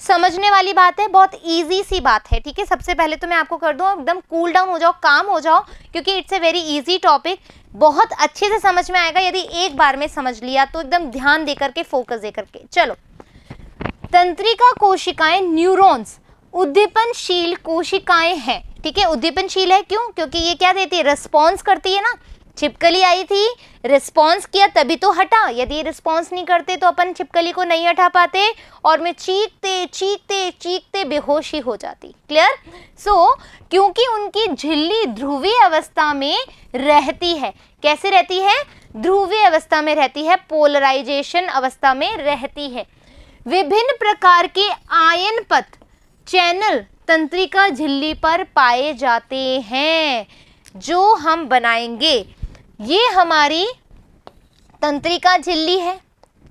समझने वाली बात है, बहुत इजी सी बात है, ठीक है। सबसे पहले तो मैं आपको कर दूं एकदम कूल डाउन हो जाओ, काम हो जाओ, क्योंकि it's a very easy topic, बहुत अच्छे से समझ में आएगा यदि एक बार में समझ लिया तो, एकदम ध्यान दे करके, फोकस दे करके। चलो, तंत्रिका कोशिकाएं न्यूरॉन्स उद्दीपनशील कोशिकाएं हैं, ठीक है। उद्दीपनशील है क्यों? क्योंकि ये क्या देती है, रिस्पॉन्स करती है ना। छिपकली आई थी, रिस्पॉन्स किया तभी तो हटा, यदि रिस्पॉन्स नहीं करते तो अपन छिपकली को नहीं हटा पाते और मैं चीखते चीखते चीखते बेहोश ही हो जाती। क्लियर? सो क्योंकि उनकी झिल्ली ध्रुवीय अवस्था में रहती है। कैसे रहती है? ध्रुवीय अवस्था में रहती है, पोलराइजेशन अवस्था में रहती है। विभिन्न प्रकार के आयन पथ चैनल तंत्रिका झिल्ली पर पाए जाते हैं जो हम बनाएंगे। ये हमारी तंत्रिका झिल्ली है,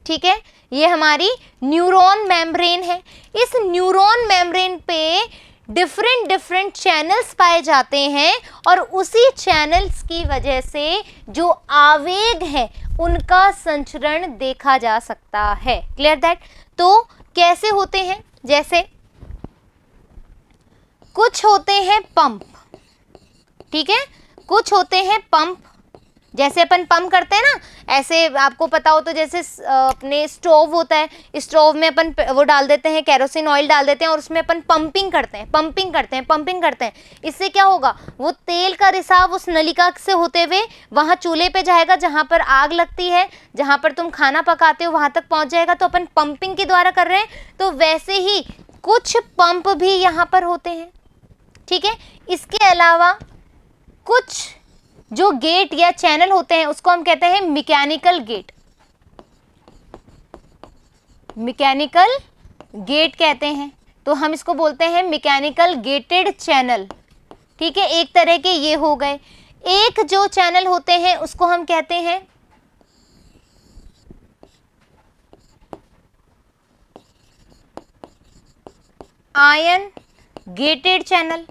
ठीक है। ये हमारी न्यूरॉन मेम्ब्रेन है। इस न्यूरॉन मेम्ब्रेन पे डिफरेंट चैनल्स पाए जाते हैं और उसी चैनल्स की वजह से जो आवेग है उनका संचरण देखा जा सकता है। Clear that? तो कैसे होते हैं? जैसे कुछ होते हैं पंप, ठीक है, कुछ होते हैं पंप, जैसे अपन पंप करते हैं ना, ऐसे आपको पता हो तो, जैसे अपने स्टोव होता है, स्टोव में अपन वो डाल देते हैं, केरोसिन ऑयल डाल देते हैं और उसमें अपन पंपिंग करते हैं। इससे क्या होगा, वो तेल का रिसाव उस नलिका से होते हुए वहाँ चूल्हे पे जाएगा, जहाँ पर आग लगती है, जहाँ पर तुम खाना पकाते हो वहाँ तक पहुँच जाएगा। तो अपन पंपिंग के द्वारा कर रहे हैं। तो वैसे ही कुछ पंप भी यहाँ पर होते हैं, ठीक है। इसके अलावा कुछ जो गेट या चैनल होते हैं उसको हम कहते हैं मैकेनिकल गेट, मैकेनिकल गेट कहते हैं। तो हम इसको बोलते हैं मैकेनिकल गेटेड चैनल, ठीक है। एक तरह के ये हो गए। एक जो चैनल होते हैं उसको हम कहते हैं आयन गेटेड चैनल,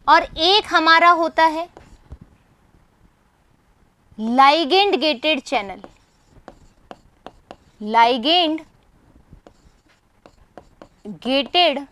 और एक हमारा होता है ligand gated channel, ligand gated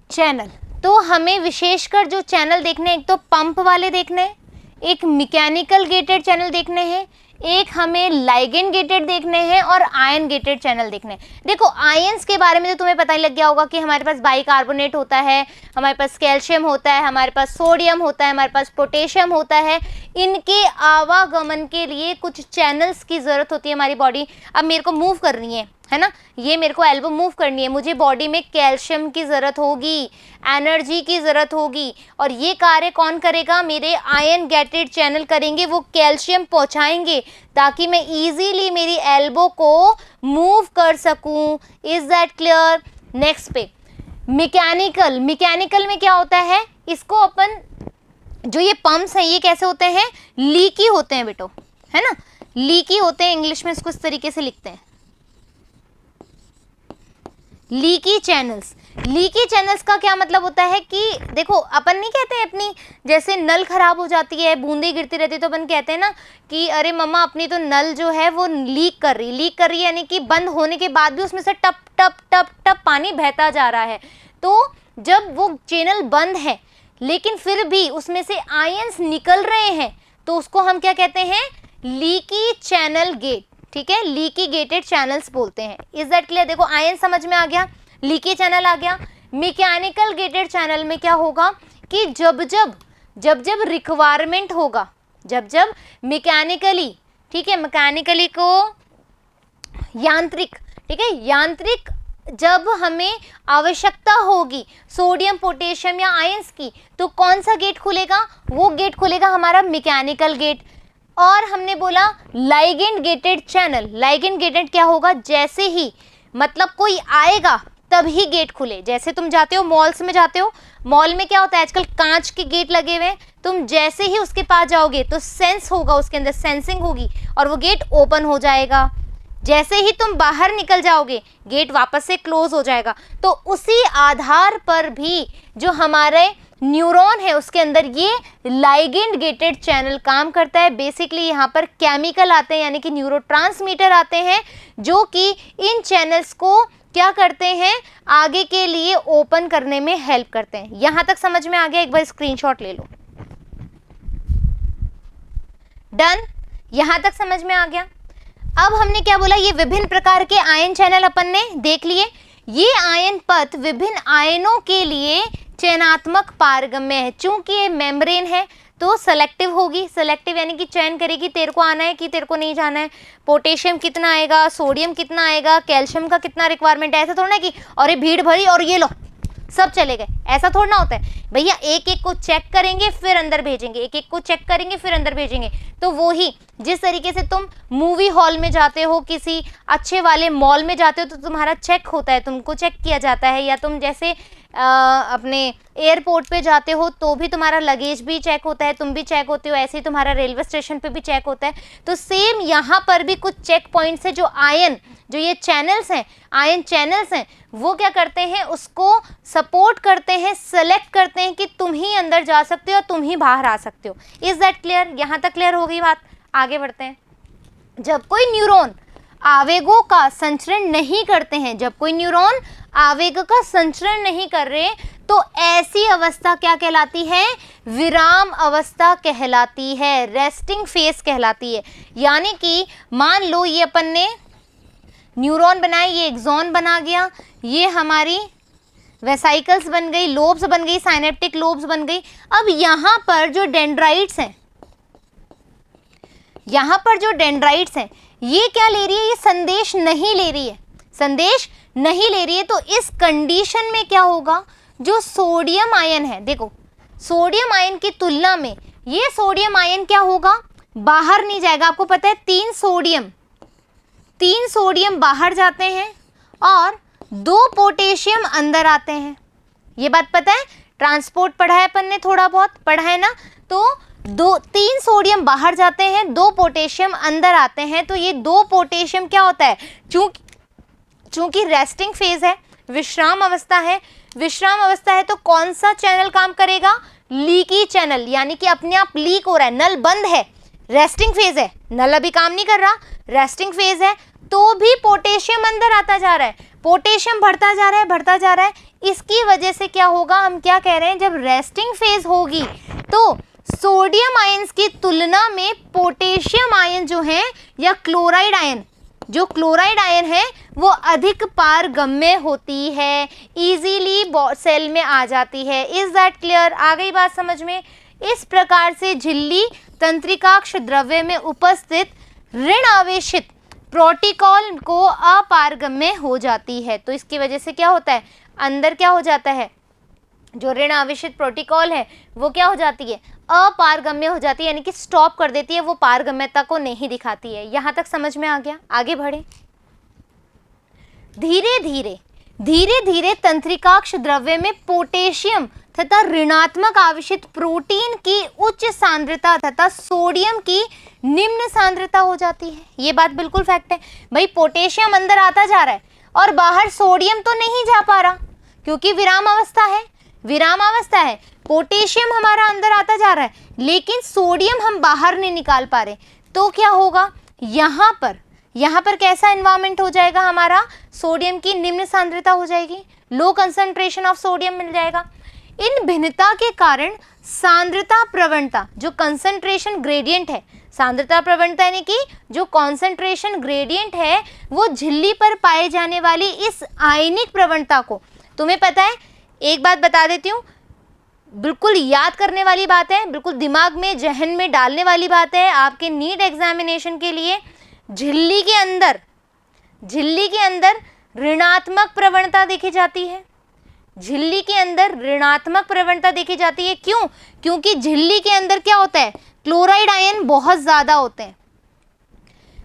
channel. तो हमें विशेषकर जो चैनल देखने हैं, एक तो पंप वाले देखने हैं, एक मैकेनिकल गेटेड चैनल देखने हैं, एक हमें लाइगेंड गेटेड देखने हैं और आयन गेटेड चैनल देखने हैं। देखो आयंस के बारे में तो तुम्हें पता ही लग गया होगा कि हमारे पास बाइकार्बोनेट होता है, हमारे पास कैल्शियम होता है, हमारे पास सोडियम होता है, हमारे पास पोटेशियम होता है। इनके आवागमन के लिए कुछ चैनल्स की ज़रूरत होती है हमारी बॉडी। अब मेरे को मूव करनी है ना, ये मेरे को एल्बो मूव करनी है, मुझे बॉडी में कैल्शियम की ज़रूरत होगी, एनर्जी की ज़रूरत होगी, और ये कार्य कौन करेगा? मेरे आयन गेटेड चैनल करेंगे, वो कैल्शियम पहुंचाएंगे ताकि मैं इजीली मेरी एल्बो को मूव कर सकूं। Is that clear? नेक्स्ट पे मैकेनिकल, मैकेनिकल में क्या होता है, इसको अपन जो ये पंप्स हैं ये कैसे होते हैं? लीकी होते हैं बेटो, है ना, लीकी होते हैं। इंग्लिश में इसको इस तरीके से लिखते हैं, लीकी चैनल्स। लीकी चैनल्स का क्या मतलब होता है कि देखो अपन नहीं कहते हैं अपनी, जैसे नल खराब हो जाती है, बूंदे गिरती रहती है, तो अपन कहते हैं ना कि अरे मम्मा अपनी तो नल जो है वो लीक कर रही, यानी कि बंद होने के बाद भी उसमें से टप टप टप टप पानी बहता जा रहा है। तो जब वो चैनल बंद है लेकिन फिर भी उसमें से आयंस निकल रहे हैं तो उसको हम क्या कहते हैं? लीकी चैनल गेट, ठीक है, लीकी गेटेड चैनल्स बोलते हैं। Is that clear? देखो आयन समझ में आ गया, लीकी चैनल आ गया। मैकेनिकल गेटेड चैनल में क्या होगा कि जब जब रिक्वायरमेंट होगा, जब मैकेनिकली, ठीक है, मैकेनिकली को यांत्रिक, ठीक है, यांत्रिक जब हमें आवश्यकता होगी सोडियम पोटेशियम या आयंस की, तो कौन सा गेट खुलेगा? वो गेट खुलेगा हमारा मैकेनिकल गेट। और हमने बोला ligand gated channel, ligand gated क्या होगा? जैसे ही मतलब कोई आएगा तभी गेट खुले। जैसे तुम जाते हो मॉल्स में, जाते हो मॉल में क्या होता है आजकल, कांच के गेट लगे हुए हैं, तुम जैसे ही उसके पास जाओगे तो सेंस होगा, उसके अंदर सेंसिंग होगी और वो गेट ओपन हो जाएगा। जैसे ही तुम बाहर निकल जाओगे गेट वापस से क्लोज हो जाएगा। तो उसी आधार पर भी जो हमारे न्यूरॉन है उसके अंदर ये लाइगेंड गेटेड चैनल काम करता है। बेसिकली यहाँ पर केमिकल आते हैं यानी कि न्यूरोट्रांसमीटर आते हैं जो कि इन चैनल्स को क्या करते हैं, आगे के लिए ओपन करने में हेल्प करते हैं। यहां तक समझ में आ गया? एक बार स्क्रीनशॉट ले लो। डन, यहां तक समझ में आ गया। अब हमने क्या बोला, ये विभिन्न प्रकार के आयन चैनल अपन ने देख लिए। ये आयन पथ विभिन्न आयनों के लिए चयनात्मक पारगम्य है। चूंकि ये मेम्ब्रेन है तो सेलेक्टिव होगी, सेलेक्टिव यानी कि चयन करेगी तेरे को आना है कि तेरे को नहीं जाना है, पोटेशियम कितना आएगा, सोडियम कितना आएगा, कैल्शियम का कितना रिक्वायरमेंट है। ऐसा थोड़ा ना कि और ये भीड़ भरी और ये लो सब चले गए, ऐसा थोड़ा ना होता है भैया। एक एक को चेक करेंगे फिर अंदर भेजेंगे, एक एक को चेक करेंगे फिर अंदर भेजेंगे। तो वही जिस तरीके से तुम मूवी हॉल में जाते हो, किसी अच्छे वाले मॉल में जाते हो तो तुम्हारा चेक होता है, तुमको चेक किया जाता है। या तुम जैसे अपने एयरपोर्ट पे जाते हो तो भी तुम्हारा लगेज भी चेक होता है, तुम भी चेक होते हो। ऐसे ही तुम्हारा रेलवे स्टेशन पे भी चेक होता है। तो सेम यहाँ पर भी कुछ चेक पॉइंट्स है जो आयन, जो ये चैनल्स हैं, आयन चैनल्स हैं, वो क्या करते हैं, उसको सपोर्ट करते हैं, सेलेक्ट करते हैं कि तुम ही अंदर जा सकते हो, तुम ही बाहर आ सकते हो। Is that clear? यहाँ तक क्लियर हो गई बात? आगे बढ़ते हैं। जब कोई न्यूरॉन आवेगों का संचरण नहीं करते हैं, जब कोई न्यूरॉन आवेग का संचरण नहीं कर रहे तो ऐसी अवस्था क्या कहलाती है, विराम अवस्था कहलाती है, रेस्टिंग फेज कहलाती है। यानी कि मान लो ये अपन ने न्यूरॉन बनाए, ये एक्सॉन बना गया, ये हमारी वेसाइकल्स बन गई, लोब्स बन गई, साइनेप्टिक लोब्स बन गई। अब यहाँ पर जो डेंड्राइट्स हैं, यहाँ पर जो डेंड्राइट्स हैं, ये क्या ले रही है, ये संदेश नहीं ले रही है, संदेश नहीं ले रही है। तो इस कंडीशन में क्या होगा, जो सोडियम आयन है, देखो सोडियम आयन की तुलना में ये सोडियम आयन क्या होगा, बाहर नहीं जाएगा। आपको पता है तीन सोडियम बाहर जाते हैं और 2 पोटेशियम अंदर आते हैं। ये बात पता है, ट्रांसपोर्ट पढ़ा है अपन ने, थोड़ा बहुत पढ़ा है ना। तो 3 सोडियम बाहर जाते हैं, 2 पोटेशियम अंदर आते हैं। तो ये 2 पोटेशियम क्या होता है, चूंकि रेस्टिंग फेज है, विश्राम अवस्था है, विश्राम अवस्था है तो कौन सा चैनल काम करेगा, लीकी चैनल, यानी कि अपने आप लीक हो रहा है, नल बंद है, रेस्टिंग फेज है, नल अभी काम नहीं कर रहा, रेस्टिंग फेज है, तो भी पोटेशियम अंदर आता जा रहा है, पोटेशियम बढ़ता जा रहा है, बढ़ता जा रहा है। इसकी वजह से क्या होगा, हम क्या कह रहे हैं, जब रेस्टिंग फेज होगी तो सोडियम आयंस की तुलना में पोटेशियम आयन जो है, या क्लोराइड आयन, जो क्लोराइड आयन है वो अधिक पारगम्य होती है, इजीली सेल में आ जाती है। Is that clear? आ गई बात समझ में? इस प्रकार से झिल्ली तंत्रिकाक्ष द्रव्य में उपस्थित ऋण आवेशित प्रोटोकॉल को अपारगम्य हो जाती है। तो इसकी वजह से क्या होता है, अंदर क्या हो जाता है, जो ऋण आवेशित प्रोटोकॉल है वो क्या हो जाती है, अपारगम्य हो जाती है, यानी कि स्टॉप कर देती है, वो पारगम्यता को नहीं दिखाती है। यहां तक समझ में आ गया? आगे बढ़े। धीरे धीरे तंत्रिकाक्ष द्रव्य में पोटेशियम तथा ऋणात्मक आवेशित प्रोटीन की उच्च सांद्रता तथा सोडियम की निम्न सांद्रता हो जाती है। ये बात बिल्कुल फैक्ट है भाई, पोटेशियम अंदर आता जा रहा है और बाहर सोडियम तो नहीं जा पा रहा, क्योंकि विराम अवस्था है, विराम अवस्था है, पोटेशियम हमारा अंदर आता जा रहा है लेकिन सोडियम हम बाहर नहीं निकाल पा रहे। तो क्या होगा, यहाँ पर कैसा एनवायरमेंट हो जाएगा हमारा, सोडियम की निम्न सांद्रता हो जाएगी, लो कंसंट्रेशन ऑफ सोडियम मिल जाएगा। इन भिन्नता के कारण सांद्रता प्रवणता, जो कंसंट्रेशन ग्रेडियंट है, सांद्रता प्रवणता यानी कि जो कॉन्सेंट्रेशन ग्रेडियंट है, वो झिल्ली पर पाए जाने वाली इस आयनिक प्रवणता को, तुम्हें पता है, एक बात बता देती हूँ, बिल्कुल याद करने वाली बात है, बिल्कुल दिमाग में जहन में डालने वाली बात है आपके नीट एग्जामिनेशन के लिए। झिल्ली के अंदर ऋणात्मक प्रवणता देखी जाती है, झिल्ली के अंदर ऋणात्मक प्रवणता देखी जाती है। क्यों? क्योंकि झिल्ली के अंदर क्या होता है, क्लोराइड आयन बहुत ज्यादा होते हैं।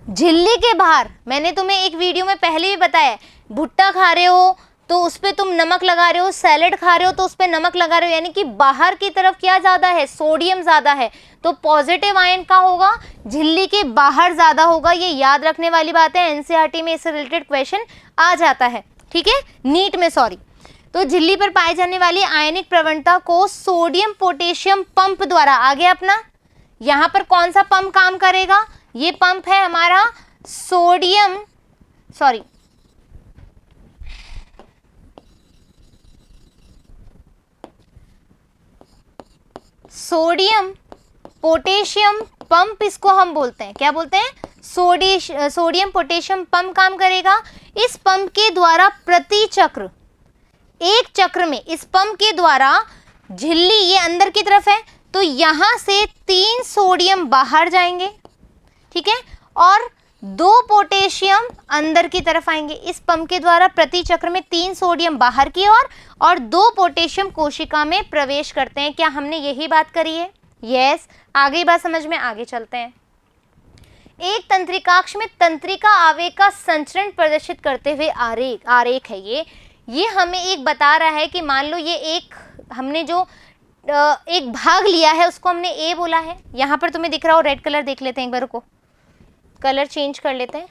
झिल्ली के बाहर, मैंने तुम्हें एक वीडियो में पहले भी बताया, भुट्टा खा रहे हो तो उस पर तुम नमक लगा रहे हो, सैलेड खा रहे हो तो उस पर नमक लगा रहे हो, यानी कि बाहर की तरफ क्या ज़्यादा है, सोडियम ज़्यादा है। तो पॉजिटिव आयन का होगा, झिल्ली के बाहर ज़्यादा होगा। ये याद रखने वाली बात है, एनसीईआरटी में इससे रिलेटेड क्वेश्चन आ जाता है, ठीक है, नीट में, सॉरी। तो झिल्ली पर पाए जाने वाली आयनिक प्रवणता को सोडियम पोटेशियम पंप द्वारा, आगे अपना यहां पर कौन सा पंप काम करेगा, ये पंप है हमारा सोडियम पोटेशियम पंप, इसको हम बोलते हैं, क्या बोलते हैं, सोडियम पोटेशियम पंप काम करेगा। इस पंप के द्वारा प्रति चक्र, एक चक्र में इस पंप के द्वारा झिल्ली ये अंदर की तरफ है तो यहां से 3 सोडियम बाहर जाएंगे, ठीक है, और 2 पोटेशियम अंदर की तरफ आएंगे। इस पंप के द्वारा प्रति चक्र में 3 सोडियम बाहर की ओर और 2 पोटेशियम कोशिका में प्रवेश करते हैं। क्या हमने यही बात करी है? यस। आगे बात समझ में, आगे चलते हैं। एक तंत्रिकाक्ष में तंत्रिका आवेग का संचरण प्रदर्शित करते हुए आरेख है ये हमें एक बता रहा है कि मान लो ये एक हमने जो एक भाग लिया है उसको हमने ए बोला है। यहाँ पर तुम्हें दिख रहा हो रेड कलर, देख लेते हैं एक बार को, कलर चेंज कर लेते हैं।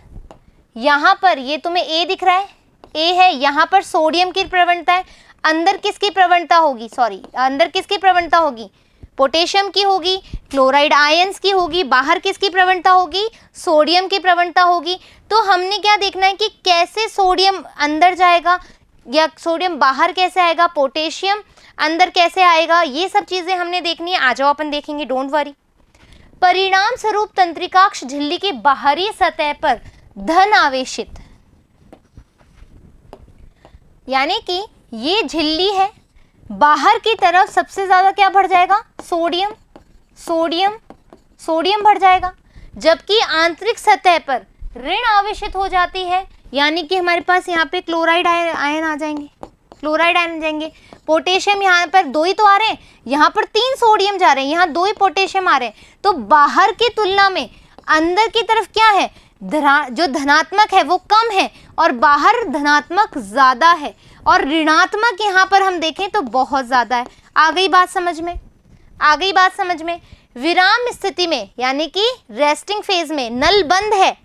यहाँ पर ये तुम्हें ए दिख रहा है, ए है, यहाँ पर सोडियम की प्रवणता है, अंदर किसकी प्रवणता होगी, अंदर किसकी प्रवणता होगी, पोटेशियम की होगी, क्लोराइड आयंस की होगी, बाहर किसकी प्रवणता होगी, सोडियम की प्रवणता होगी। तो हमने क्या देखना है कि कैसे सोडियम अंदर जाएगा या सोडियम बाहर कैसे आएगा, पोटेशियम अंदर कैसे आएगा, ये सब चीजें हमने देखनी है। आ जाओ अपन देखेंगे, डोंट वरी। परिणाम स्वरूप तंत्रिकाक्ष झिल्ली की बाहरी सतह पर धन आवेशित, यानी कि ये झिल्ली है, बाहर की तरफ सबसे ज्यादा क्या बढ़ जाएगा, सोडियम बढ़ जाएगा, जबकि आंतरिक सतह पर ऋण आवेशित हो जाती है, यानी कि हमारे पास यहाँ पे क्लोराइड आयन आ जाएंगे, पोटेशियम यहाँ पर 2 ही तो आ रहे हैं, यहाँ पर 3 सोडियम जा रहे हैं, यहाँ 2 ही पोटेशियम आ रहे हैं। तो बाहर की तुलना में अंदर की तरफ क्या है, जो धनात्मक है वो कम है और बाहर धनात्मक ज्यादा है, और ऋणात्मक यहाँ पर हम देखें तो बहुत ज्यादा है। आ गई बात समझ में। विराम स्थिति में, यानी कि रेस्टिंग फेज में, नल बंद है,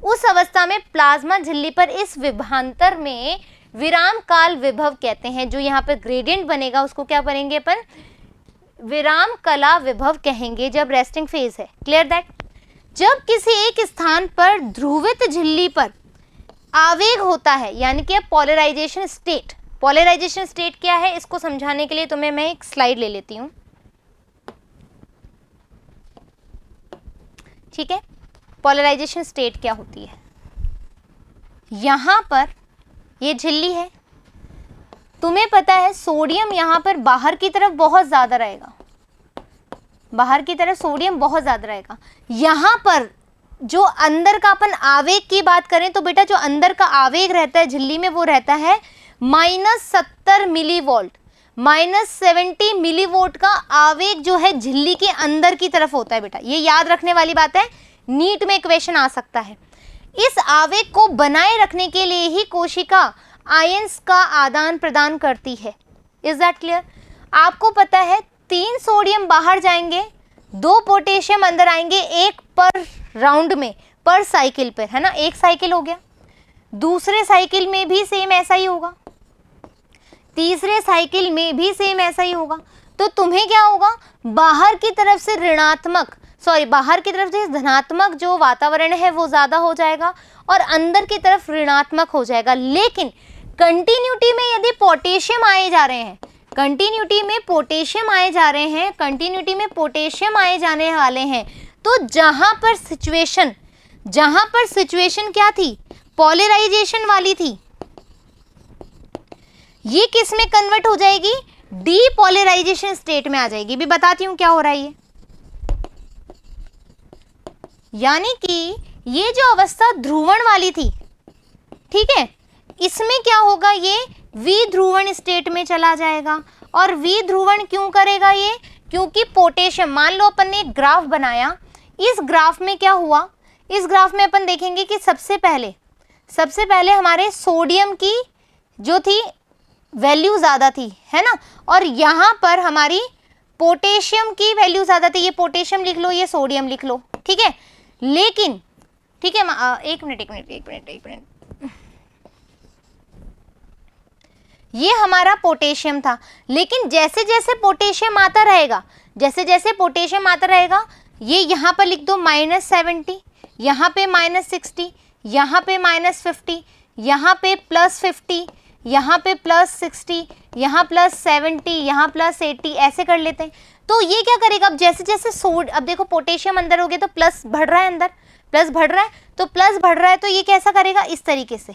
उस अवस्था में प्लाज्मा झिल्ली पर इस विभवांतर में विराम काल विभव कहते हैं। जो यहाँ पर ग्रेडियंट बनेगा उसको क्या करेंगे अपन, विराम कला विभव कहेंगे, जब रेस्टिंग फेज है। Clear that? जब किसी एक स्थान पर ध्रुवित झिल्ली पर आवेग होता है, यानी कि पोलराइजेशन स्टेट क्या है, इसको समझाने के लिए तुम्हें मैं एक स्लाइड ले लेती हूँ, ठीक है। पोलराइजेशन स्टेट क्या होती है, यहां पर ये झिल्ली है, तुम्हें पता है सोडियम यहां पर बाहर की तरफ बहुत ज्यादा रहेगा, यहां पर जो अंदर का अपन आवेग की बात करें तो बेटा जो अंदर का आवेग रहता है झिल्ली में वो रहता है -70 मिलीवोल्ट, -70 मिलीवोल्ट का आवेग जो है झिल्ली के अंदर की तरफ होता है बेटा। ये याद रखने वाली बात है, नीट में क्वेश्चन आ सकता है। इस आवेग को बनाए रखने के लिए ही कोशिका आयंस का आदान प्रदान करती है। Is that clear? आपको पता है 3 सोडियम बाहर जाएंगे, 2 पोटेशियम अंदर आएंगे, एक पर राउंड में, पर साइकिल पे, है ना, एक साइकिल हो गया। दूसरे साइकिल में भी सेम ऐसा ही होगा, तीसरे साइकिल में भी सेम ऐसा ही होगा। तो तुम्हें क्या होगा, बाहर की तरफ से धनात्मक जो वातावरण है वो ज्यादा हो जाएगा और अंदर की तरफ ऋणात्मक हो जाएगा। लेकिन कंटिन्यूटी में यदि पोटेशियम आए जा रहे हैं, कंटिन्यूटी में पोटेशियम आए जाने वाले हैं, तो जहां पर सिचुएशन क्या थी, पोलराइजेशन वाली थी, ये किस में कन्वर्ट हो जाएगी, डीपोलराइजेशन स्टेट में आ जाएगी। भी बताती हूं क्या हो रहा है ये, यानी कि ये जो अवस्था ध्रुवण वाली थी, ठीक है, इसमें क्या होगा, ये विध्रुवण स्टेट में चला जाएगा। और विध्रुवण क्यों करेगा ये, क्योंकि पोटेशियम, मान लो अपन ने एक ग्राफ बनाया, इस ग्राफ में क्या हुआ, इस ग्राफ में अपन देखेंगे कि सबसे पहले हमारे सोडियम की जो थी वैल्यू ज्यादा थी, है ना, और यहाँ पर हमारी पोटेशियम की वैल्यू ज्यादा थी। ये पोटेशियम लिख लो, ये सोडियम लिख लो, ठीक है। लेकिन ठीक है, एक मिनट, ये हमारा पोटेशियम था। लेकिन जैसे जैसे पोटेशियम आता रहेगा, जैसे जैसे पोटेशियम आता रहेगा, ये यहाँ पर लिख दो -70, यहाँ पे -60, यहाँ पे -50, यहाँ पे +50, यहाँ पे +60, यहाँ +70, यहाँ +80, ऐसे कर लेते हैं। तो ये क्या करेगा, अब जैसे जैसे अब देखो पोटेशियम अंदर हो गया तो प्लस बढ़ रहा है, अंदर प्लस बढ़ रहा है, तो प्लस बढ़ रहा है तो ये कैसा करेगा, इस तरीके से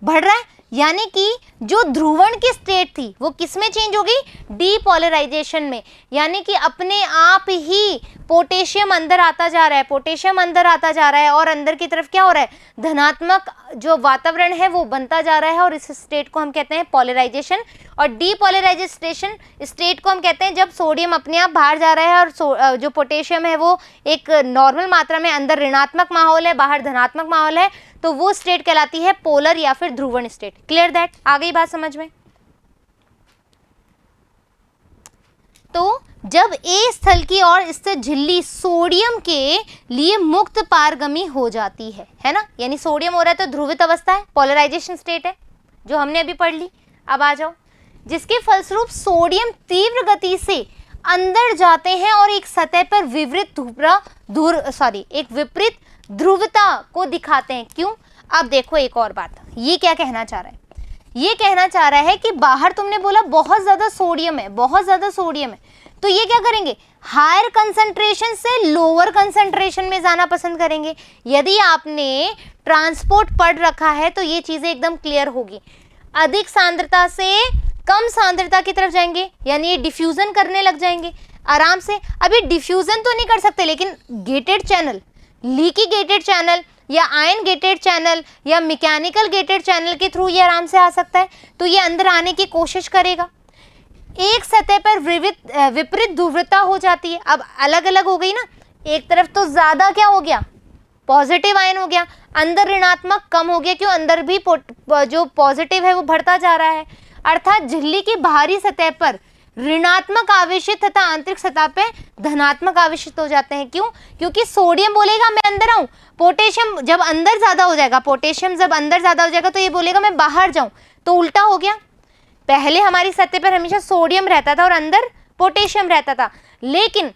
बढ़ रहा है। यानी कि जो ध्रुवण की स्टेट थी वो किस में चेंज होगी, डीपोलराइजेशन में। यानी कि अपने आप ही पोटेशियम अंदर आता जा रहा है, पोटेशियम अंदर आता जा रहा है और अंदर की तरफ क्या हो रहा है, धनात्मक जो वातावरण है वो बनता जा रहा है और इस स्टेट को हम कहते हैं पोलराइजेशन। और डीपोलराइजेशन स्टेट को हम कहते हैं जब सोडियम अपने आप बाहर जा रहा है और जो पोटेशियम है वो एक नॉर्मल मात्रा में, अंदर ऋणात्मक माहौल है, बाहर धनात्मक माहौल है, तो वो स्टेट कहलाती है पोलर या फिर ध्रुवण स्टेट। क्लियर दैट, आ गई बात समझ में। तो जब ए स्थल की ओर स्थित झिल्ली सोडियम के लिए मुक्त पारगमी हो जाती है ना, यानी सोडियम हो रहा है तो ध्रुवित अवस्था है, पोलराइजेशन स्टेट है जो हमने अभी पढ़ ली। अब आ जाओ, जिसके फलस्वरूप सोडियम तीव्र गति से अंदर जाते हैं और एक सतह पर एक विपरीत ध्रुवता को दिखाते हैं। क्यों, अब देखो एक और बात, ये क्या कहना चाह रहा है, ये कहना चाह रहा है कि बाहर तुमने बोला बहुत ज्यादा सोडियम है, बहुत ज्यादा सोडियम है, तो ये क्या करेंगे, हायर कंसंट्रेशन से लोअर कंसंट्रेशन में जाना पसंद करेंगे। यदि आपने ट्रांसपोर्ट पढ़ रखा है तो ये चीजें एकदम क्लियर होगी। अधिक सांद्रता से कम सांद्रता की तरफ जाएंगे, यानी ये डिफ्यूजन करने लग जाएंगे आराम से। अभी डिफ्यूजन तो नहीं कर सकते, लेकिन gated channel, leaky gated channel या आयन गेटेड चैनल या मैकेनिकल गेटेड चैनल के थ्रू ये आराम से आ सकता है, तो ये अंदर आने की कोशिश करेगा। एक सतह पर विपरीत ध्रुवता हो जाती है। अब अलग अलग हो गई ना, एक तरफ तो ज्यादा क्या हो गया, पॉजिटिव आयन हो गया, अंदर ऋणात्मक कम हो गया, क्यों, अंदर भी जो पॉजिटिव है वो बढ़ता जा रहा है। अर्थात झिल्ली की बाहरी सतह पर ऋणात्मक आवेशित तथा आंतरिक सतह पे धनात्मक आवेशित हो जाते हैं। क्यों, क्योंकि सोडियम बोलेगा मैं अंदर आऊं, पोटेशियम जब अंदर ज्यादा हो जाएगा, पोटेशियम जब अंदर ज्यादा हो जाएगा तो ये बोलेगा मैं बाहर जाऊं, तो उल्टा हो गया। पहले हमारी सतह पर हमेशा सोडियम रहता था और अंदर पोटेशियम रहता था, लेकिन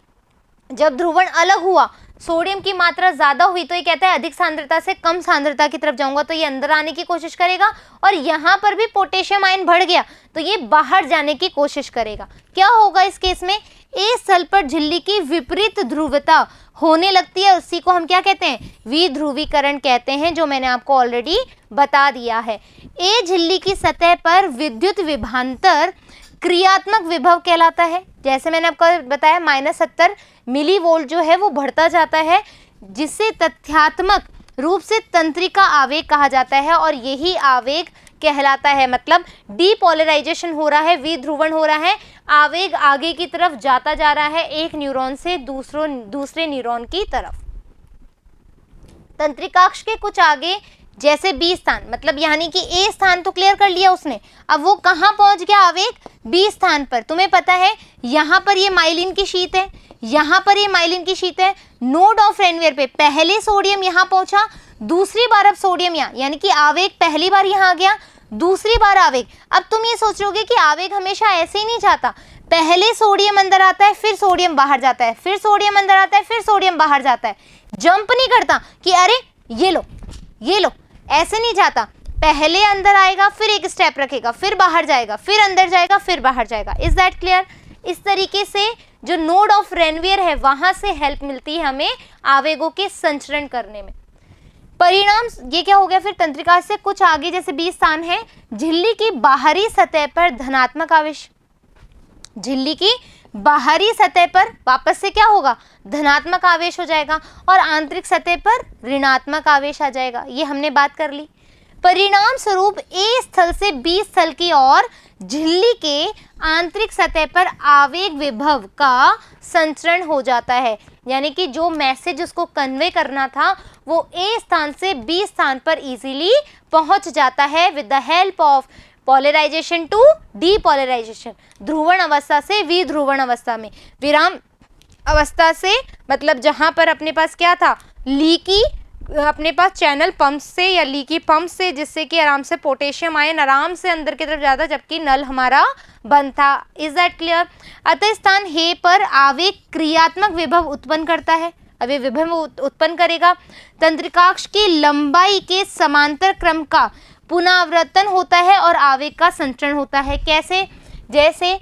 जब ध्रुवण अलग हुआ, सोडियम की मात्रा ज्यादा हुई, तो ये कहता है अधिक सांद्रता से कम सांद्रता की तरफ जाऊंगा, तो ये अंदर आने की कोशिश करेगा। और यहाँ पर भी पोटेशियम आयन बढ़ गया तो ये बाहर जाने की कोशिश करेगा। क्या होगा इस केस में, ए स्थल पर झिल्ली की विपरीत ध्रुवता होने लगती है, उसी को हम क्या कहते हैं, विध्रुवीकरण कहते हैं, जो मैंने आपको ऑलरेडी बता दिया है। ए झिल्ली की सतह पर विद्युत विभवांतर क्रियात्मक विभव कहलाता है। जैसे मैंने आपको बताया -70 मिलीवोल्ट जो है वो बढ़ता जाता है, जिसे तथ्यात्मक रूप से तंत्रिका आवेग कहा जाता है और यही आवेग कहलाता है। मतलब डीपोलराइजेशन हो रहा है, विध्रुवण हो रहा है, आवेग आगे की तरफ जाता जा रहा है, एक न्यूरॉन से दूसरे न्यूरॉन की तरफ। तंत्रिकाक्ष के कुछ आगे जैसे बी स्थान, मतलब यानी कि ए स्थान तो क्लियर कर लिया उसने, अब वो कहाँ पहुंच गया आवेग, बी स्थान पर। तुम्हें पता है यहाँ पर ये माइलिन की शीट है, यहाँ पर ये माइलिन की शीट है। नोड ऑफ रेनवियर पे पहले सोडियम यहाँ पहुंचा, दूसरी बार अब सोडियम यहाँ, यानी कि आवेग पहली बार यहाँ आ गया, दूसरी बार आवेग। अब तुम ये सोच रहोगे कि आवेग हमेशा ऐसे ही नहीं जाता, पहले सोडियम अंदर आता है, फिर सोडियम बाहर जाता है, फिर सोडियम अंदर आता है, फिर सोडियम बाहर जाता है। जंप नहीं करता कि अरे ये लो ये लो, ऐसे नहीं जाता। पहले अंदर आएगा, फिर एक स्टेप रखेगा, फिर बाहर जाएगा, फिर अंदर जाएगा, फिर बाहर जाएगा। Is that clear? इस तरीके से जो नोड ऑफ रेनवियर है वहां से हेल्प मिलती है हमें आवेगों के संचरण करने में। परिणाम ये क्या हो गया फिर, तंत्रिका से कुछ आगे जैसे बी स्थान है, झिल्ली की बाहरी सतह पर धनात्मक आवेश, झिल्ली की बाहरी सतह पर वापस से क्या होगा, धनात्मक आवेश हो जाएगा और आंतरिक सतह पर ऋणात्मक आवेश आ जाएगा। ये हमने बात कर ली। परिणाम स्वरूप ए स्थल से बी स्थल की ओर झिल्ली के आंतरिक सतह पर आवेग विभव का संचरण हो जाता है, यानी कि जो मैसेज उसको कन्वे करना था वो ए स्थान से बी स्थान पर इजीली पहुंच जाता है with the help of polarisation to depolarisation. ध्रुवण अवस्था से विध्रुवण अवस्था में, विराम अवस्था से मतलब जहां पर अपने पास क्या था, लीकी अपने पास चैनल पंप से या लीकी पंप से, जिससे कि आराम से पोटेशियम आयन आराम से अंदर की तरफ जाता, जबकि नल हमारा बंद था। Is that clear? अतः स्थान हे पर आवेग क्रियात्मक विभव उत्पन्न करता है। अब ये विभव उत्पन्न करेगा। तंत्रिकाक्ष की लंबाई के समांतर क्रम का पुनरावर्तन होता है और आवेग का संचरण होता है। कैसे? जैसे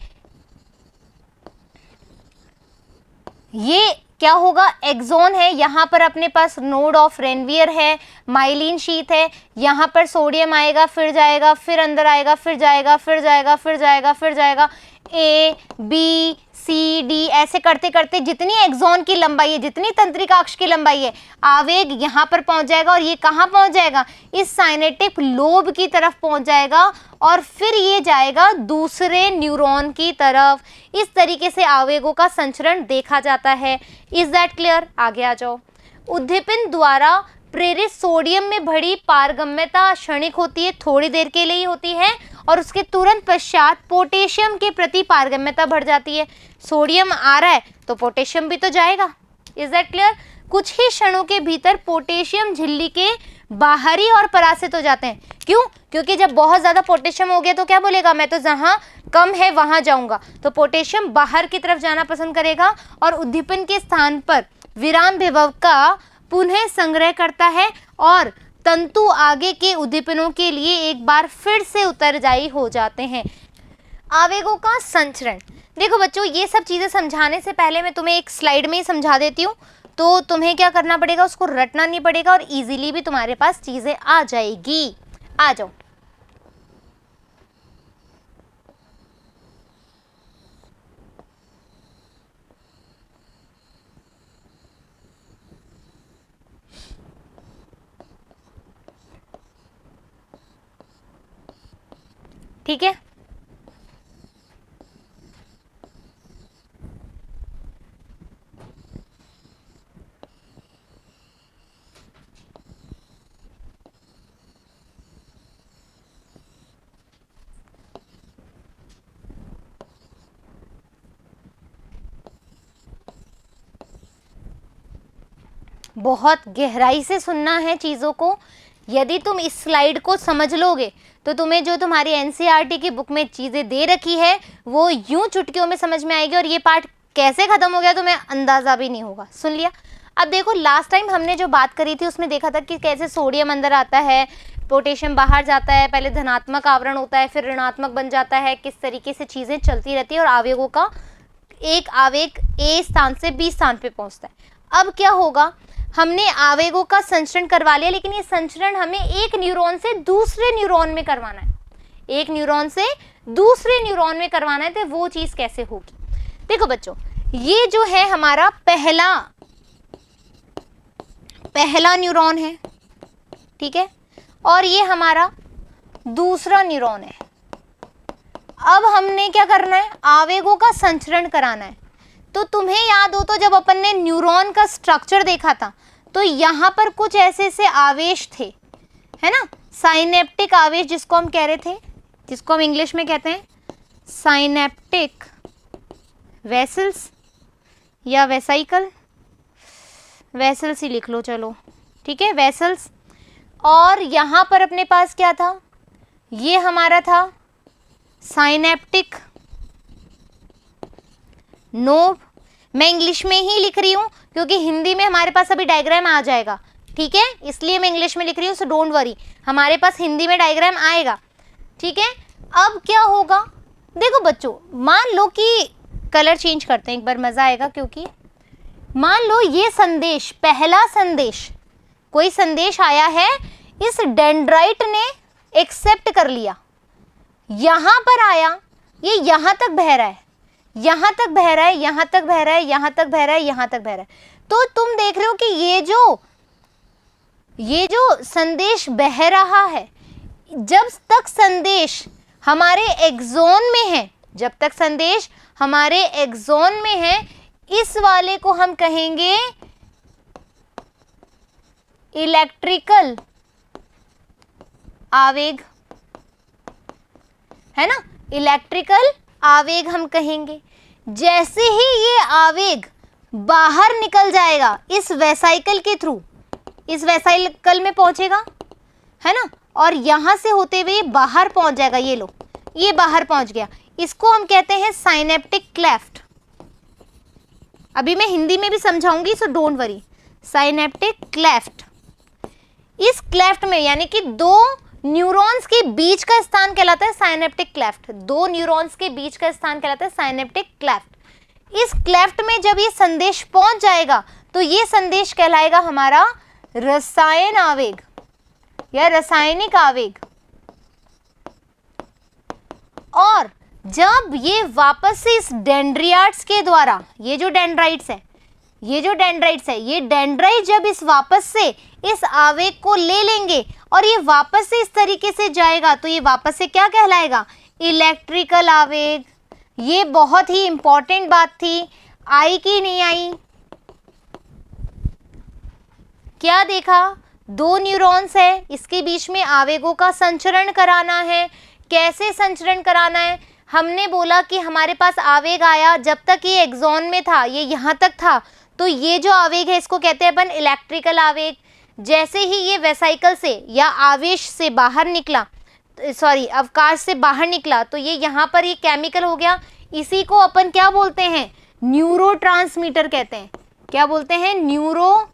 ये क्या होगा, एक्सोन है, यहाँ पर अपने पास नोड ऑफ रेनवियर है, माइलिन शीथ है, यहाँ पर सोडियम आएगा, फिर जाएगा, फिर अंदर आएगा, फिर जाएगा, फिर जाएगा, फिर जाएगा, फिर जाएगा, ए बी सी डी ऐसे करते करते जितनी एक्सोन की लंबाई है, जितनी तंत्रिकाक्ष की लंबाई है, आवेग यहाँ पर पहुँच जाएगा और ये कहाँ पहुँच जाएगा, इस साइनेटिक लोब की तरफ पहुँच जाएगा और फिर ये जाएगा दूसरे न्यूरॉन की तरफ। इस तरीके से आवेगों का संचरण देखा जाता है। Is that clear? आगे आ जाओ। उद्दीपन द्वारा प्रेरित सोडियम में बढ़ी पारगम्यता क्षणिक होती है, थोड़ी देर के लिए ही होती है, और उसके तुरंत पश्चात पोटेशियम के प्रति पारगम्यता बढ़ जाती है। सोडियम आ रहा है तो पोटेशियम भी तो जाएगा। Is that clear? कुछ ही क्षणों के भीतर पोटेशियम झिल्ली के बाहरी और परासित हो जाते हैं। क्यों? क्योंकि जब बहुत ज़्यादा पोटेशियम हो गया तो क्या बोलेगा, मैं तो जहाँ कम है वहाँ जाऊँगा, तो पोटेशियम बाहर की तरफ जाना पसंद करेगा और उद्दीपन के स्थान पर विराम विभव का पुनः संग्रह करता है और तंतु आगे के उद्दीपनों के लिए एक बार फिर से उत्तरदायी हो जाते हैं। आवेगों का संचरण। देखो बच्चों, ये सब चीज़ें समझाने से पहले मैं तुम्हें एक स्लाइड में ही समझा देती हूँ, तो तुम्हें क्या करना पड़ेगा, उसको रटना नहीं पड़ेगा और इजीली भी तुम्हारे पास चीज़ें आ जाएगी। आ जाओ। ठीक है, बहुत गहराई से सुनना है चीज़ों को। यदि तुम इस स्लाइड को समझ लोगे तो तुम्हें जो तुम्हारी एनसीईआरटी की बुक में चीज़ें दे रखी है वो यूं चुटकियों में समझ में आएगी और ये पार्ट कैसे ख़त्म हो गया तुम्हें अंदाज़ा भी नहीं होगा। सुन लिया? अब देखो, लास्ट टाइम हमने जो बात करी थी उसमें देखा था कि कैसे सोडियम अंदर आता है, पोटेशियम बाहर जाता है, पहले धनात्मक आवरण होता है, फिर ऋणात्मक बन जाता है, किस तरीके से चीज़ें चलती रहती है और आवेगों का एक आवेग ए स्थान से बी स्थान पे पहुँचता है। अब क्या होगा, हमने आवेगों का संचरण करवा लिया, लेकिन ये संचरण हमें एक न्यूरॉन से दूसरे न्यूरॉन में करवाना है, एक न्यूरॉन से दूसरे न्यूरॉन में करवाना है, तो वो चीज़ कैसे होगी? देखो बच्चों, ये जो है हमारा पहला न्यूरॉन है, ठीक है, और ये हमारा दूसरा न्यूरॉन है। अब हमने क्या करना है, आवेगों का संचरण कराना है। तो तुम्हें याद हो तो जब अपन ने न्यूरॉन का स्ट्रक्चर देखा था तो यहाँ पर कुछ ऐसे ऐसे आवेश थे, है ना, साइनेप्टिक आवेश जिसको हम कह रहे थे, जिसको हम इंग्लिश में कहते हैं साइनेप्टिक वेसल्स या वेसाइकल, वेसल्स ही लिख लो चलो, ठीक है, वेसल्स। और यहाँ पर अपने पास क्या था, ये हमारा था साइनेप्टिक नोब। मैं इंग्लिश में ही लिख रही हूँ क्योंकि हिंदी में हमारे पास अभी डायग्राम आ जाएगा, ठीक है, इसलिए मैं इंग्लिश में लिख रही हूँ, सो डोंट वरी, हमारे पास हिंदी में डायग्राम आएगा, ठीक है। अब क्या होगा, देखो बच्चों, मान लो कि कलर चेंज करते हैं एक बार, मज़ा आएगा, क्योंकि मान लो ये संदेश, पहला संदेश, कोई संदेश आया है, इस डेंड्राइट ने एक्सेप्ट कर लिया, यहाँ पर आया, ये यहाँ तक बह रहा है, यहाँ तक बह रहा है, यहाँ तक बह रहा है, यहाँ तक बह रहा है, यहाँ तक बह रहा है, तो तुम देख रहे हो कि ये जो संदेश बह रहा है, जब तक संदेश हमारे एक्सोन में है, जब तक संदेश हमारे एक्सोन में है, इस वाले को हम कहेंगे इलेक्ट्रिकल आवेग, है ना, इलेक्ट्रिकल आवेग हम कहेंगे। जैसे ही ये आवेग बाहर निकल जाएगा इस वेसाइकल के थ्रू, इस वेसिकल में पहुंचेगा, है ना, और यहां से होते हुए बाहर पहुंच जाएगा। ये लो, ये बाहर पहुंच गया, इसको हम कहते हैं साइनेप्टिक क्लेफ्ट। अभी मैं हिंदी में भी समझाऊंगी, so don't worry. Synaptic cleft, इस क्लेफ्ट में यानी कि दो न्यूरॉन्स के बीच का स्थान कहलाता है साइनेप्टिक क्लेफ्ट। दो न्यूरॉन्स के बीच का स्थान कहलाता है साइनेप्टिक क्लेफ्ट। इस क्लेफ्ट में जब ये संदेश पहुंच जाएगा तो ये संदेश कहलाएगा हमारा रसायन आवेग या रासायनिक आवेग। और जब ये वापस से इस डेंड्रियाट्स के द्वारा, ये जो डेंड्राइट्स है, ये डेंड्राइट जब इस वापस से इस आवेग को ले लेंगे और ये वापस से इस तरीके से जाएगा तो ये वापस से क्या कहलाएगा? इलेक्ट्रिकल आवेग। ये बहुत ही इंपॉर्टेंट बात थी, आई कि नहीं आई? क्या देखा? दो न्यूरॉन्स है, इसके बीच में आवेगों का संचरण कराना है। कैसे संचरण कराना है? हमने बोला कि हमारे पास आवेग आया, जब तक ये एक्सॉन में था, ये यहाँ तक था, तो ये जो आवेग है इसको कहते हैं अपन इलेक्ट्रिकल आवेग। जैसे ही ये वेसिकल से या आवेश से बाहर निकला, अवकाश से बाहर निकला, तो ये यहाँ पर ये केमिकल हो गया। इसी को अपन क्या बोलते हैं? न्यूरोट्रांसमीटर कहते हैं। क्या बोलते हैं? न्यूरोट्रांसमीटर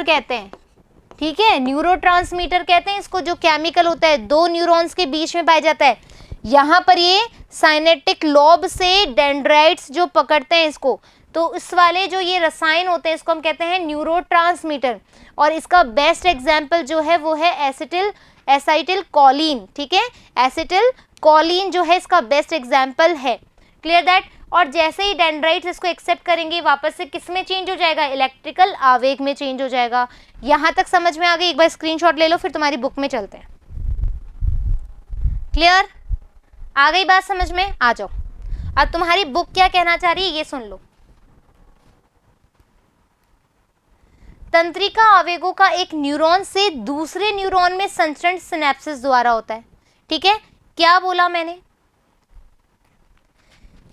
कहते हैं। ठीक है, न्यूरोट्रांसमीटर कहते हैं इसको, जो केमिकल होता है दो न्यूरॉन्स के बीच में पाया जाता है। यहाँ पर ये साइनेप्टिक लोब से डेंड्राइट्स जो पकड़ते हैं इसको, तो इस वाले जो ये रसायन होते हैं इसको हम कहते हैं न्यूरोट्रांसमीटर। और इसका बेस्ट एग्जाम्पल जो है वो है एसिटिल कोलिन। ठीक है, एसिटिल कोलिन जो है इसका बेस्ट एग्जाम्पल है। Clear that? और जैसे ही डेंड्राइट्स इसको एक्सेप्ट करेंगे, वापस से किस में चेंज हो जाएगा? इलेक्ट्रिकल आवेग में चेंज हो जाएगा। यहाँ तक समझ में आ गई? एक बार स्क्रीनशॉट ले लो, फिर तुम्हारी बुक में चलते हैं। क्लियर? आ गई बात समझ में? आ जाओ। अब तुम्हारी बुक क्या कहना चाह रही है ये सुन लो। तंत्रिका आवेगों का एक न्यूरॉन से दूसरे न्यूरॉन में संचरण सिनेप्सिस द्वारा होता है। ठीक है, क्या बोला मैंने?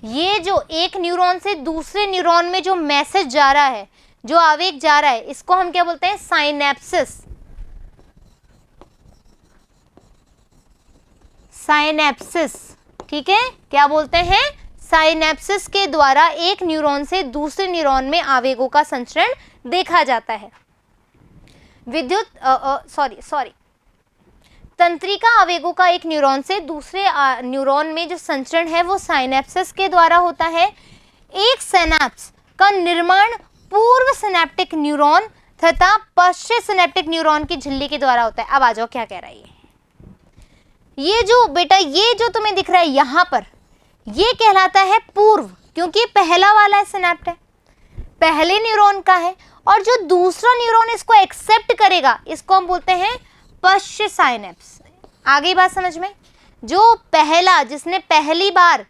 ये जो एक न्यूरॉन से दूसरे न्यूरॉन में जो मैसेज जा रहा है, जो आवेग जा रहा है, इसको हम क्या बोलते हैं? साइनेप्सिस। साइनेप्सिस, ठीक है, क्या बोलते हैं? साइनेप्सिस के द्वारा एक न्यूरॉन से दूसरे न्यूरॉन में आवेगों का संचरण देखा जाता है। तंत्रिका आवेगों का एक न्यूरॉन से दूसरे न्यूरॉन में जो संचरण है वो साइनेप्सिस के द्वारा होता है। एक सिनेप्स का निर्माण पूर्व सिनेप्टिक न्यूरॉन तथा पश्चिम सिनेप्टिक न्यूरॉन की झिल्ली के द्वारा होता है। अब आ जाओ, क्या कह रहा है ये जो बेटा, ये जो तुम्हें दिख रहा है यहाँ पर, ये कहलाता है पूर्व, क्योंकि पहला वाला सिनेप्ट है, पहले न्यूरॉन का है। और जो दूसरा न्यूरॉन इसको एक्सेप्ट करेगा, इसको हम बोलते हैं पश्च साइनेप्स। आ गई बात समझ में? जो पहला, जिसने पहली बार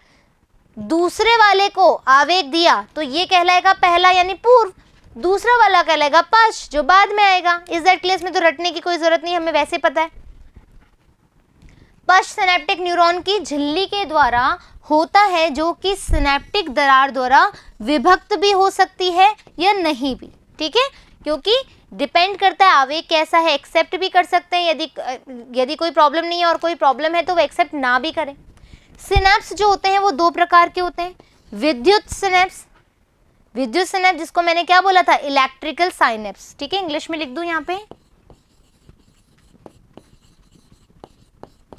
दूसरे वाले को आवेग दिया, तो ये कहलाएगा पहला यानी पूर्व। दूसरा वाला कहलाएगा पश्च, जो बाद में आएगा। Is that clear? में तो रटने की कोई जरूरत नहीं, हमें वैसे पता है। पश्च सिनेप्टिक न्यूरॉन की झिल्ली के द्वारा होता है, जो कि सिनेप्टिक दरार द्वारा विभक्त भी हो सकती है या नहीं भी। ठीक है, क्योंकि डिपेंड करता है आवेग कैसा है, एक्सेप्ट भी कर सकते हैं यदि कोई प्रॉब्लम नहीं है, और कोई प्रॉब्लम है तो वो एक्सेप्ट ना भी करें। सिनेप्स जो होते हैं वो दो प्रकार के होते हैं। विद्युत सिनेप्स, जिसको मैंने क्या बोला था? Electrical synapse. ठीक है, इंग्लिश में लिख दूं यहाँ पे,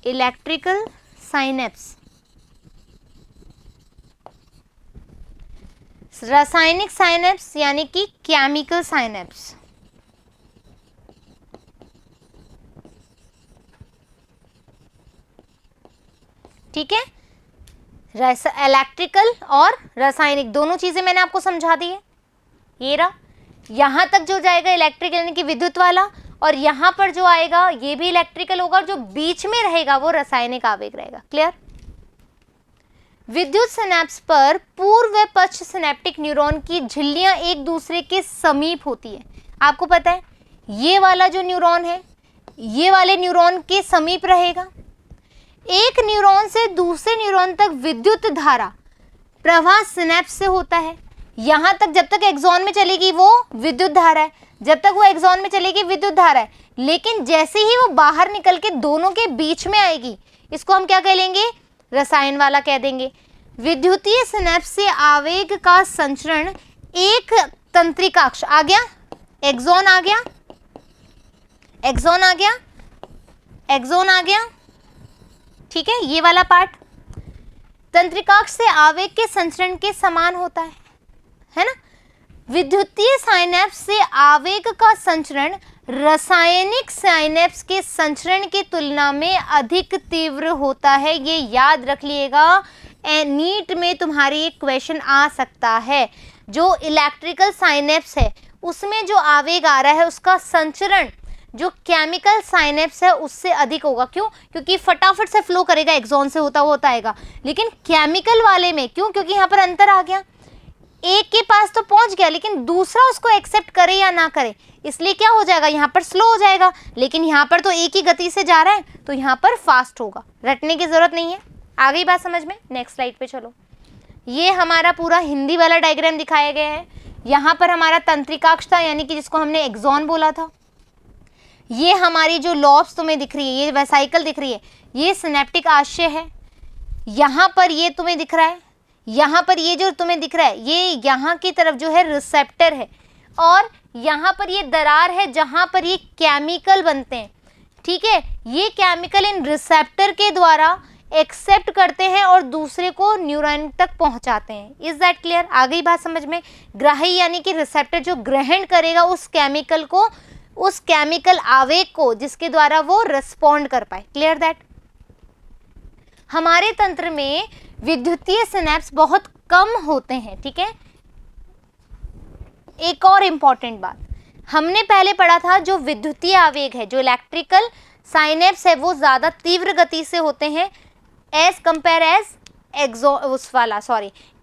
इलेक्ट्रिकल साइनेप्स। रासायनिक साइनेप्स यानी कि केमिकल साइनेप्स। ठीक है, इलेक्ट्रिकल और रासायनिक दोनों चीजें मैंने आपको समझा दी है। ये रहा, यहां तक जो जाएगा इलेक्ट्रिकल यानी कि विद्युत वाला, और यहाँ पर जो आएगा ये भी इलेक्ट्रिकल होगा, और जो बीच में रहेगा वो रासायनिक आवेग रहेगा। क्लियर? विद्युत सिनेप्स पर पूर्व व पश्च सिनेप्टिक न्यूरॉन की झिल्लियां एक दूसरे के समीप होती है। आपको पता है ये वाला जो न्यूरॉन है, ये वाले न्यूरॉन के समीप रहेगा। एक न्यूरॉन से दूसरे न्यूरॉन तक विद्युत धारा प्रवाह सिनेप्स से होता है। यहां तक जब तक एक्सॉन में चलेगी वो विद्युत धारा है, जब तक वो एक्सॉन में चलेगी विद्युत धारा है, लेकिन जैसे ही वो बाहर निकल के दोनों के बीच में आएगी, इसको हम क्या कह लेंगे, रसायन वाला कह देंगे। विद्युतीय सिनेप्स से आवेग का संचरण एक तंत्रिकाक्ष आ गया, एक्सॉन आ गया, एक्सॉन आ गया, एक्सॉन आ गया, ठीक है, ये वाला पार्ट तंत्रिकाक्ष से आवेग के संचरण के समान होता है ना। विद्युतीय साइनेप्स से आवेग का संचरण रासायनिक साइनेप्स के संचरण की तुलना में अधिक तीव्र होता है। ये याद रख लिएगा, नीट में तुम्हारी एक क्वेश्चन आ सकता है। जो इलेक्ट्रिकल साइनेप्स है उसमें जो आवेग आ रहा है उसका संचरण जो केमिकल साइनेप्स है उससे अधिक होगा। क्यों? क्योंकि फटाफट से फ्लो करेगा, एक्सॉन से होता आएगा। लेकिन केमिकल वाले में क्यों? क्योंकि यहाँ पर अंतर आ गया, एक के पास तो पहुंच गया लेकिन दूसरा उसको एक्सेप्ट करे या ना करे, इसलिए क्या हो जाएगा, यहाँ पर स्लो हो जाएगा। लेकिन यहाँ पर तो एक ही गति से जा रहा है तो यहाँ पर फास्ट होगा। रटने की जरूरत नहीं है। आ गई बात समझ में? नेक्स्ट स्लाइड पे चलो। ये हमारा पूरा हिंदी वाला डायग्राम दिखाया गया है। यहाँ पर हमारा तंत्रिकाक्ष था, यानी कि जिसको हमने एक्सॉन बोला था। ये हमारी जो लॉब्स तुम्हें दिख रही है, ये वेसाइकल दिख रही है, ये सिनेप्टिक आशय है। यहाँ पर ये तुम्हें दिख रहा है, यहाँ पर ये जो तुम्हें दिख रहा है ये यहाँ की तरफ जो है रिसेप्टर है, और यहाँ पर ये दरार है जहाँ पर ये केमिकल बनते हैं। ठीक है, ये केमिकल इन रिसेप्टर के द्वारा एक्सेप्ट करते हैं और दूसरे को न्यूरॉन तक पहुँचाते हैं। Is that clear? आ गई बात समझ में? ग्राही यानी कि रिसेप्टर जो ग्रहण करेगा उस केमिकल को, उस केमिकल आवेग को, जिसके द्वारा वो रिस्पॉन्ड कर पाए। Clear that? हमारे तंत्र में विद्युतीय सिनेप्स बहुत कम होते हैं। ठीक है, एक और इंपॉर्टेंट बात हमने पहले पढ़ा था, जो विद्युतीय आवेग है, जो इलेक्ट्रिकल साइनेप्स है, वो ज्यादा तीव्र गति से होते हैं as compare as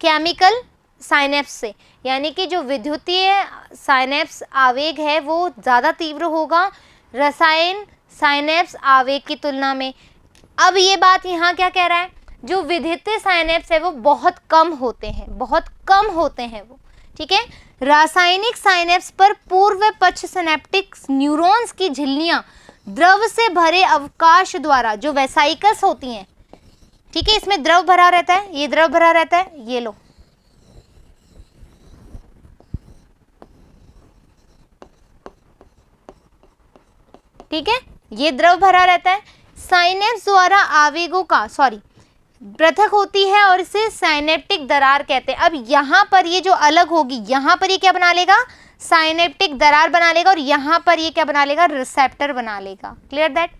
chemical synapse से। यानी कि जो विद्युतीय साइनेप्स आवेग है वो ज़्यादा तीव्र होगा रसायन साइनेप्स आवेग की तुलना में। अब ये बात यहाँ क्या कह रहा है, जो विद्युतीय साइनेप्स है वो बहुत कम होते हैं, बहुत कम होते हैं वो। ठीक है, रासायनिक साइनेप्स पर पूर्व पक्ष सिनेप्टिक न्यूरॉन्स की झिल्लियाँ द्रव से भरे अवकाश द्वारा, जो वेसाइकल्स होती हैं, ठीक है, इसमें द्रव भरा रहता है, ये द्रव भरा रहता है, ये लो, ठीक है, ये द्रव भरा रहता है। साइनेप्स द्वारा आवेगों का पृथक होती है और इसे साइनेप्टिक दरार कहते हैं। अब यहाँ पर ये जो अलग होगी, यहाँ पर ये क्या बना लेगा, साइनेप्टिक दरार बना लेगा, और यहाँ पर ये क्या बना लेगा, रिसेप्टर बना लेगा। Clear that?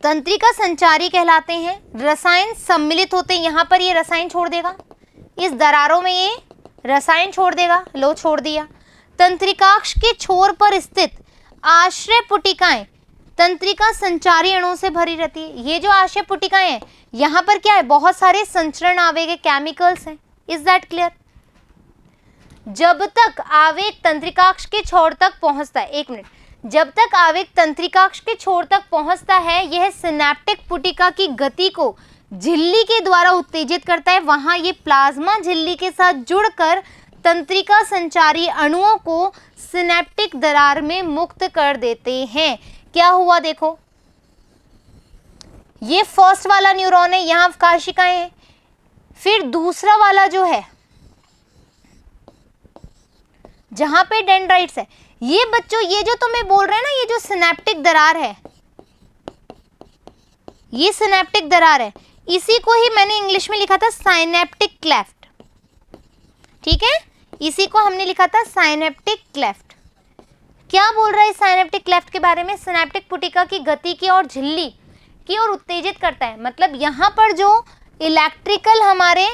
तंत्रिका संचारी कहलाते हैं। रसायन सम्मिलित होते हैं, यहाँ पर ये रसायन छोड़ देगा, इस दरारों में ये रसायन छोड़ देगा, लो छोड़ दिया। तंत्रिकाक्ष के छोर पर स्थित आश्रय पुटिकाएं तंत्रिका संचारी अणुओं से भरी रहती है। ये जो आश्रय पुटिकाएं हैं, यहाँ पर क्या है, बहुत सारे संचरण आवेग केमिकल्स हैं। Is that clear? जब तक आवेग तंत्रिकाक्ष के छोर तक पहुंचता है, एक मिनट, जब तक आवेग तंत्रिकाक्ष के छोर तक पहुंचता है, यह सिनेप्टिक पुटिका की गति को झिल्ली के द्वारा उत्तेजित करता है। वहां ये प्लाज्मा झिल्ली के साथ जुड़कर तंत्रिका संचारी अणुओं को सिनेप्टिक दरार में मुक्त कर देते हैं। क्या हुआ देखो, ये फर्स्ट वाला न्यूरॉन है, यहां अवकाशिकाएं हैं, फिर दूसरा वाला जो है जहां पे डेंड्राइट्स है, ये बच्चों ये जो तुम्हें बोल रहे हैं ना, ये जो सिनेप्टिक दरार है, ये सिनेप्टिक दरार है, इसी को ही मैंने इंग्लिश में लिखा था साइनेप्टिक क्लेफ्ट। ठीक है, इसी को हमने लिखा था साइनेप्टिक क्लेफ्ट। क्या बोल रहा है इस साइनेप्टिक क्लेफ्ट के बारे में? सिनेप्टिक पुटिका की गति की और झिल्ली की ओर उत्तेजित करता है। मतलब यहाँ पर जो इलेक्ट्रिकल हमारे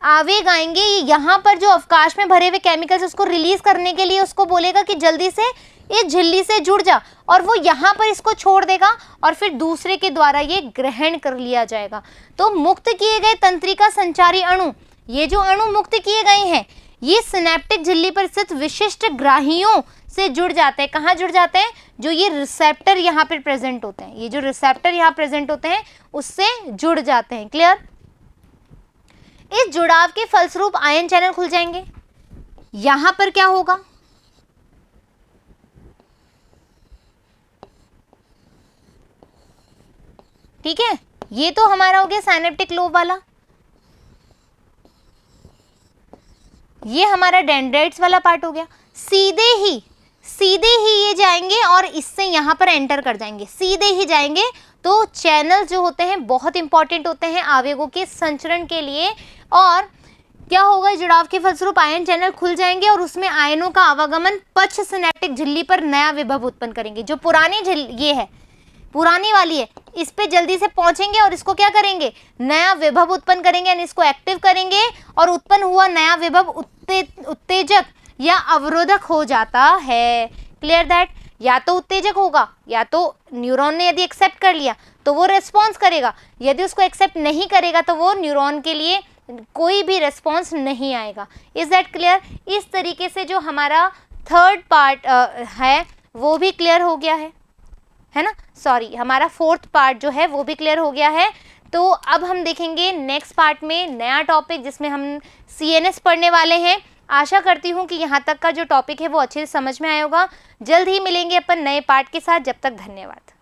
आवेग आएंगे, यहाँ पर जो अवकाश में भरे हुए केमिकल्स उसको रिलीज करने के लिए उसको बोलेगा कि जल्दी से इस झिल्ली से जुड़ जा, और वो यहाँ पर इसको छोड़ देगा और फिर दूसरे के द्वारा ये ग्रहण कर लिया जाएगा। तो मुक्त किए गए तंत्रिका संचारी अणु, ये जो अणु मुक्त किए गए हैं, ये सिनेप्टिक झिल्ली पर स्थित विशिष्ट ग्राहियों से जुड़ जाते हैं। कहाँ जुड़ जाते हैं? जो ये रिसेप्टर यहाँ पर प्रेजेंट होते हैं, ये जो रिसेप्टर यहाँ प्रेजेंट होते हैं उससे जुड़ जाते हैं। क्लियर? इस जुड़ाव के फलस्वरूप आयन चैनल खुल जाएंगे। यहां पर क्या होगा, ठीक है, ये तो हमारा हो गया साइनेप्टिक लोब वाला, ये हमारा डेंड्राइट्स वाला पार्ट हो गया। सीधे ही ये जाएंगे और इससे यहां पर एंटर कर जाएंगे, सीधे ही जाएंगे। तो चैनल जो होते हैं बहुत इंपॉर्टेंट होते हैं आवेगों के संचरण के लिए। और क्या होगा, जुड़ाव के फलस्वरूप आयन चैनल खुल जाएंगे और उसमें आयनों का आवागमन पश्च सिनेप्टिक झिल्ली पर नया विभव उत्पन्न करेंगे। जो पुरानी ये है, पुरानी वाली है, इस पे जल्दी से पहुंचेंगे और इसको क्या करेंगे, नया विभव उत्पन्न करेंगे, यानी इसको एक्टिव करेंगे और उत्पन्न हुआ नया विभव उत्तेजक या अवरोधक हो जाता है। क्लियर दैट, या तो उत्तेजक होगा या तो न्यूरॉन ने यदि एक्सेप्ट कर लिया तो वो रेस्पॉन्स करेगा, यदि उसको एक्सेप्ट नहीं करेगा तो वो न्यूरॉन के लिए कोई भी रेस्पॉन्स नहीं आएगा। Is that clear. इस तरीके से जो हमारा थर्ड पार्ट है वो भी क्लियर हो गया है ना, सॉरी, हमारा फोर्थ पार्ट जो है वो भी क्लियर हो गया है। तो अब हम देखेंगे नेक्स्ट पार्ट में नया टॉपिक जिसमें हम CNS पढ़ने वाले हैं। आशा करती हूँ कि यहाँ तक का जो टॉपिक है वो अच्छे से समझ में आया होगा। जल्द ही मिलेंगे अपन नए पार्ट के साथ, जब तक धन्यवाद।